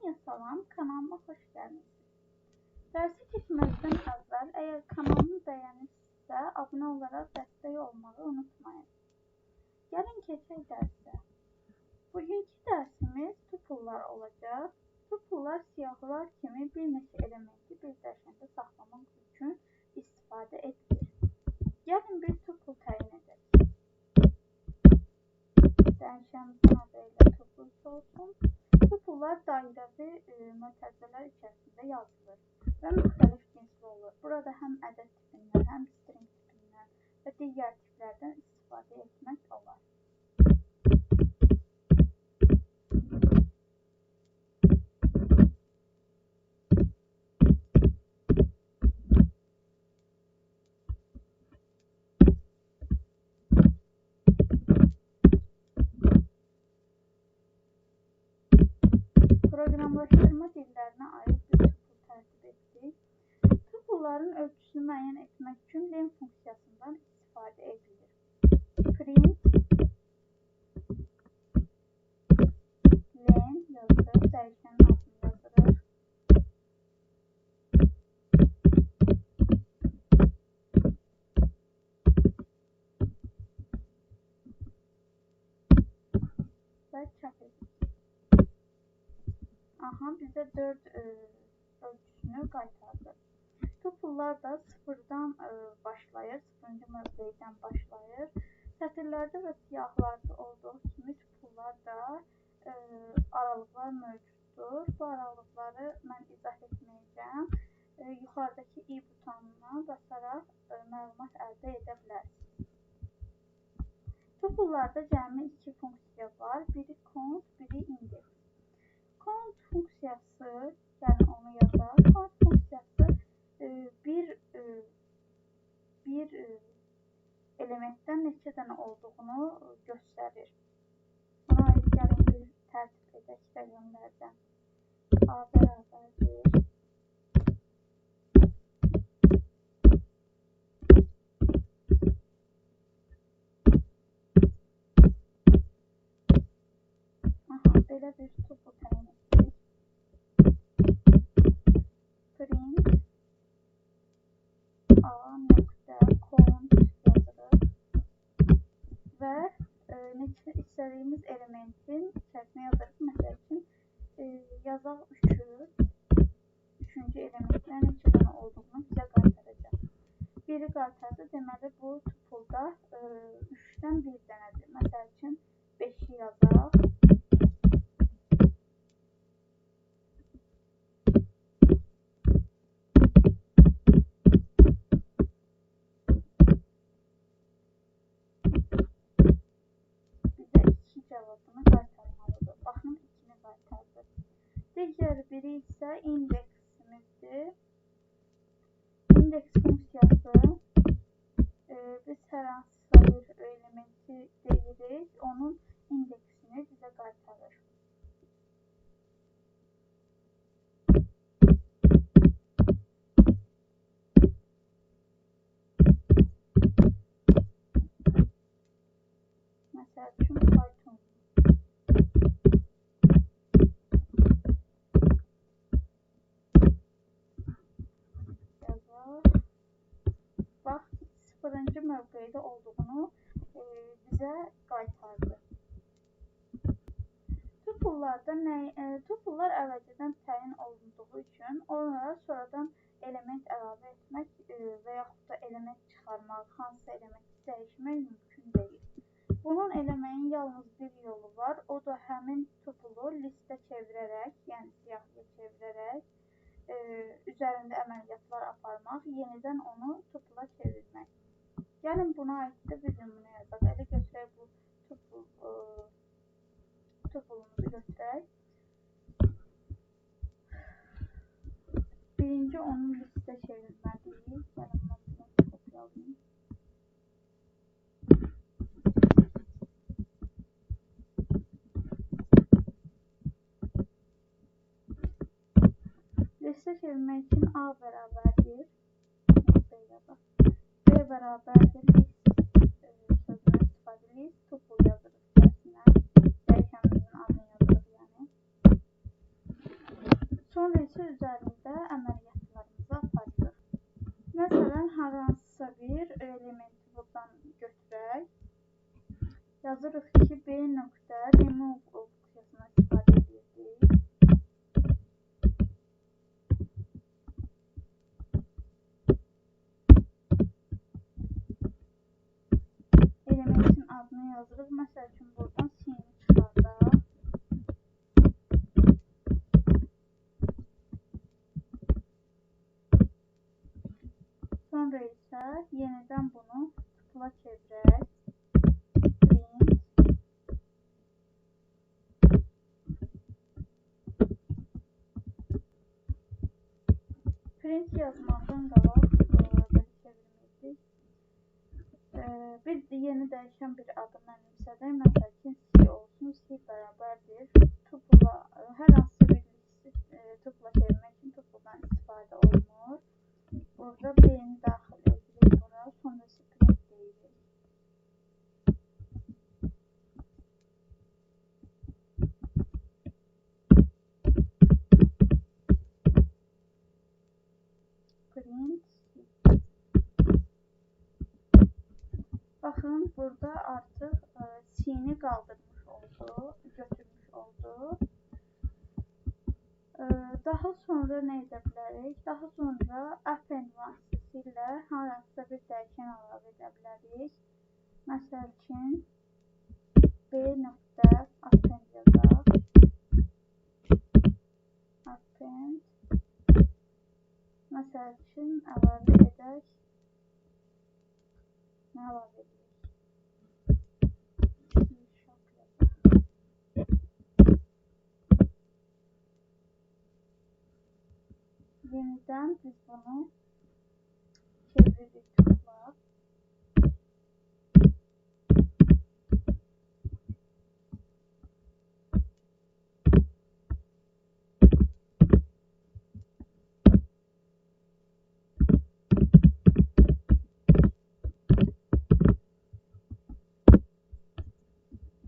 Salam, kanalıma hoş geldiniz. Dərsə keçməzdən əvvəl, əgər kanalımı bəyənirsinizsə, abunə olaraq dəstək olmağı unutmayın. Gəlin keçək dərsə. Bugünkü dərsimiz tuplelar olacaq. Tuplelar siyahılar kimi bir neçə elementi bir dəyişəndə saxlamaq üçün istifadə edilir. Gəlin bir tuple təyin edək. Dəyişənimizin adı ilə tuple olsun. Tuplelar dairəvi mötərizələr içərisində yazılır və müxtəlif cinsli olur. Burada həm ədəd tipindən, həm string tipindən və digər tiplərdən istifadə etmək olar. Proqramlaşdırma dillərinə aid bir tuple tərtib etdik. Tupleların ölçüsünü müəyyən etmək üçün len funksiyasından istifadə edilir. Print len yazırıq, dəyişənin adını yazırıq. Və çap edirik. Bizə 4 ölçüsünü qaytardı. Tuplelar da sıfırdan başlayır, 0-cı mövqedən başlayır. Sətirlərdə və siyahılarda olduğu kimi tuplelar da aralıqlar mövcuddur. Bu aralıqları mən izah etməyəcəm. Yuxarıdakı i butonuna basaraq məlumat əldə edə bilərsiniz. Tuplelarda cəmi 2 funksiya var. Biri count, biri indeks. Count funksiyası, yəni onu yazaq. Count funksiyası bir elementdən neçə dənə olduğunu göstərir. Buna aid gəlin bir tərtib edək rəqəmlərdən. A bərabərdir. Belə bir tuple təyin etdik. Print a nöqtə count yazırıq və istədiyimiz elementin içərisinə yazırıq. Məsəl üçün yazaq 3'ü. 3-cü elementdən neçə dənə olduğunu bizə qaytaracaq. Biri qaytardı, deməli bu tuple'da 3'dən bir dənədir. Məsəl üçün 5'i yazaq. Cavabını qaytarmalıdır. Baxın 2'ni qaytardı. Digər biri isə indeksimizdir. İndeks funksiyası biz hər hansısa bir elementi deyirik, onun indeksini bizə qaytarır. Məsəl üçün pythonda. Bax, 0-cı mövqedə olduğunu bizə qaytardı. Tuplelar əvvəlcədən təyin olunduğu üçün onlara sonradan element əlavə etmək və yaxud da element çıxarmaq, hansı elementi dəyişmək mümkün deyil. Bunun eləməyin yalnız bir yolu var, o da həmin tuple'u listə çevirərək, yəni siyahıya çevirərək, üzərində əməliyyatlar aparmaq, yenidən onu tuple'a çevirmək. Gəlin buna aid də bir nümunə yazaq. Elə götürək bu tuple'umuzu götürək. Birinci onu listə çevirməliyik. Gəlin mən bunu kopyalayayım. Listə çevirmək üçün A bərabərdir. B bərabərdir. Sözünü istifadə edirik. Tuple yazırıq içərisinə. Dəyişənimizin adını yazırıq yəni. Sonra isə üzərində əməliyyatlarımızı aparırıq. Məsələn, hər hansısa bir elementi buradan götürək. Yazırıq ki, B nöqtə remove funksiyasından istifadə edirdik. Elementin adını yazırıq. Məsəl üçün, buradan C-ni çıxardaq. Sonra isə yenidən bunu tupla çevirək. Print yazmaqdan qabaq belə çevirməyəcək. Bir yeni dəyişən bir adı mənimsədək. Məsəl üçün C olsun. C bərabərdir. Tupla, hər hansısa bir tupla çevirmək üçün tupuldan istifadə olunur. Burada B-ni daxil edirik bura. Sonra print deyirik. Baxın, burada artıq C-ni qaldırmış oldu, götürmüş oldu. Daha sonra nə edə bilərik? Daha sonra append vasitəsilə hər hansısa bir dəyişən əlavə edə bilərik. Məsəl üçün, B nöqtə append yazaq. Append. Məsəl üçün, əlavə edək. Nə əlavə edirik? Yenidən biz bunu çeviririk tupla.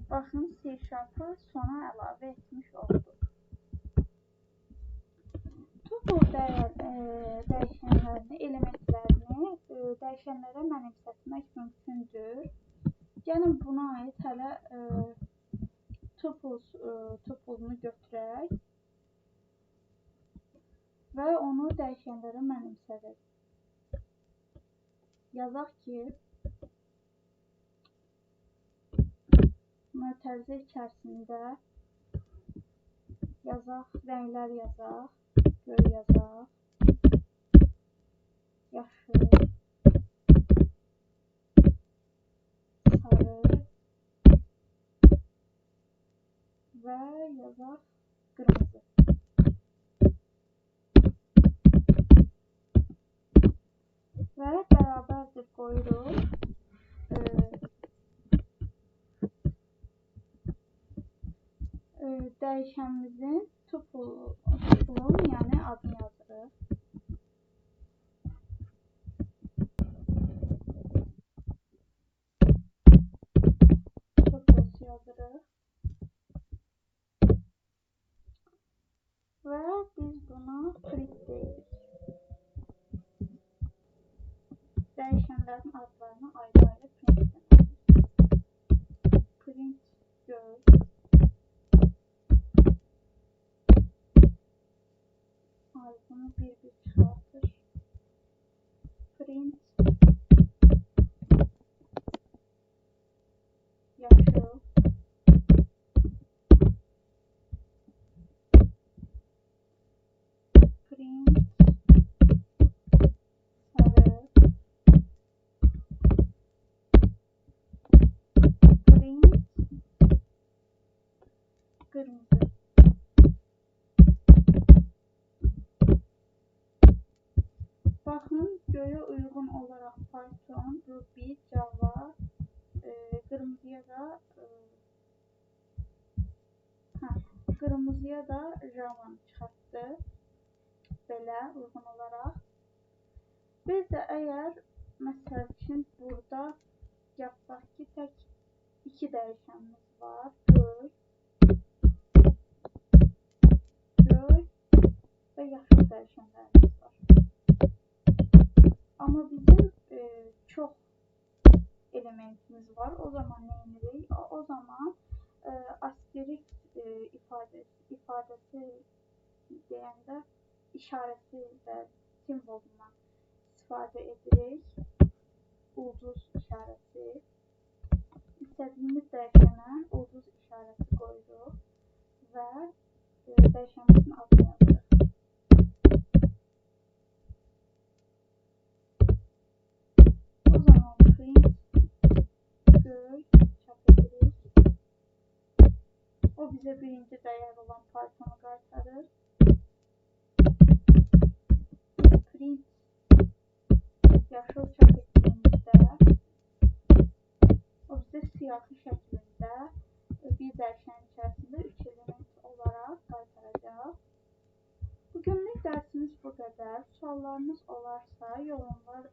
Baxın, C-sharp'ı sona əlavə etmiş olduq. Tuple dəyişənlərini, elementlərini dəyişənlərə mənimsətmək mümkündür. Gəlin buna aid hələ tuplunu götürək və onu dəyişənlərə mənimsədək. Yazaq ki, mötərizə içərisində yazaq, rənglər yazaq, göy yazaq, yaşıl, sarı və yazaq qırmızı. Və bərabərdir qoyuruq. Dəyişənimizin tuplun, yəni adını yazırıq. Tuples yazırıq. Və biz buna print deyirik. Dəyişənlərin adlarını ayrı-ayrı print etməliyik. Print göy. Bunu bir-bir çıxartır. Print yaşıl. Print sarı. Print qırmızı. Baxın, göyə uyğun olaraq Python, Ruby, Java, qırmızıya da Java çıxartdı. Belə uyğun olaraq. Biz də əgər məsəl üçün burada yapsaq ki, tək iki dəyişənimiz var. Göy və yaşıl dəyişənlərimiz var. Amma bizim çox elementimiz var. O zaman nə edirik? O zaman asterik ifadəsi deyəndə işarəsi və simvolundan istifadə edirik. Ulduz işarəsi. İstədiyimiz dəyişənə ulduz işarəsi qoyuruq və dəyişənimizin adını yazırıq. O zaman print göy çap edirik. O bizə birinci dəyər olan pythonu qaytarır. Print yaşıl çap etdiyimizdə o bizə siyahı şəklində bir dəyişənin içərisində 3 element olaraq qaytaracaq. Bugünlük dərsimiz bu qədər. Suallarınız olarsa yorumlar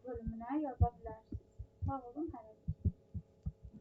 bölümünə yaza bilərsiniz. Sağ olun, hələlik.